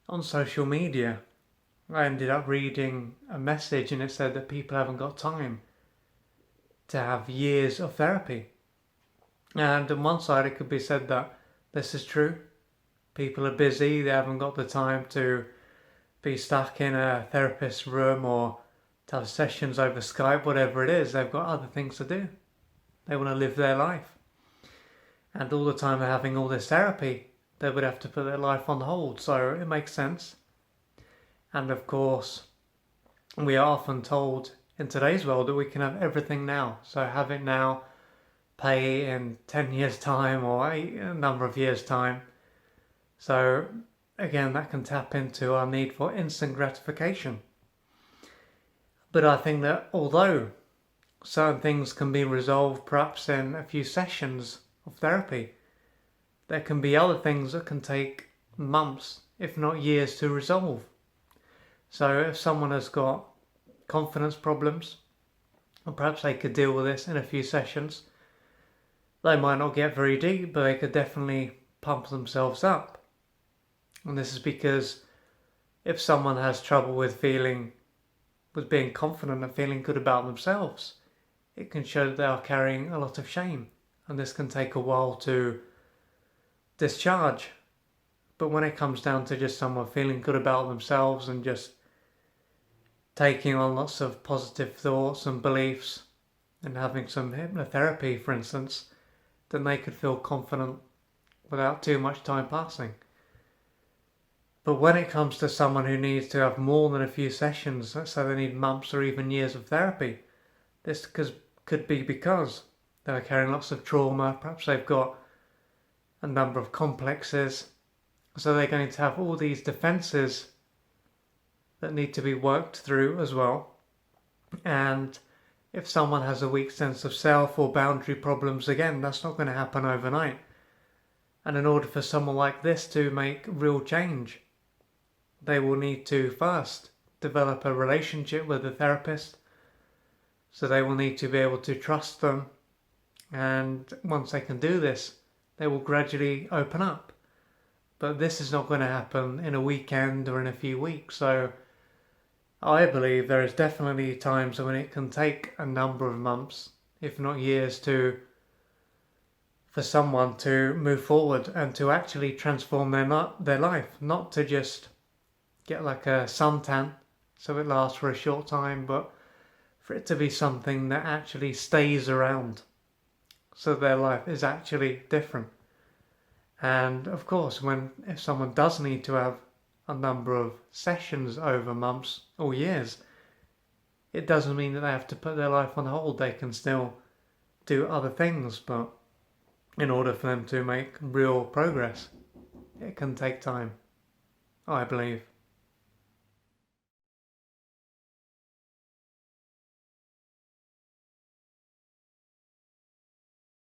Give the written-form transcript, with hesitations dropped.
on social media, I ended up reading a message and it said that people haven't got time to have years of therapy. And on one side, it could be said that this is true. People are busy, they haven't got the time to be stuck in a therapist's room or to have sessions over Skype, whatever it is. They've got other things to do. They want to live their life. And all the time they're having all this therapy, they would have to put their life on hold. So it makes sense. And of course, we are often told in today's world that we can have everything now. So have it now, pay in 10 years' time or a number of years' time. So again, that can tap into our need for instant gratification. But I think that although certain things can be resolved perhaps in a few sessions of therapy, there can be other things that can take months, if not years, to resolve. So if someone has got confidence problems, and perhaps they could deal with this in a few sessions, they might not get very deep, but they could definitely pump themselves up. And this is because if someone has trouble with being confident and feeling good about themselves, it can show that they are carrying a lot of shame. And this can take a while to discharge. But when it comes down to just someone feeling good about themselves and just taking on lots of positive thoughts and beliefs and having some hypnotherapy, for instance, then they could feel confident without too much time passing. But when it comes to someone who needs to have more than a few sessions, let's say they need months or even years of therapy, this could be because they're carrying lots of trauma, perhaps they've got a number of complexes, so they're going to have all these defenses that need to be worked through as well. And if someone has a weak sense of self or boundary problems, again, that's not going to happen overnight. And in order for someone like this to make real change, they will need to first develop a relationship with the therapist. So they will need to be able to trust them. And once they can do this, they will gradually open up. But this is not going to happen in a weekend or in a few weeks. So I believe there is definitely times when it can take a number of months, if not years, for someone to move forward and to actually transform their life, not to just get like a suntan so it lasts for a short time, but for it to be something that actually stays around so their life is actually different. And of course, if someone does need to have a number of sessions over months or years, it doesn't mean that they have to put their life on hold. They can still do other things, but in order for them to make real progress, it can take time, I believe.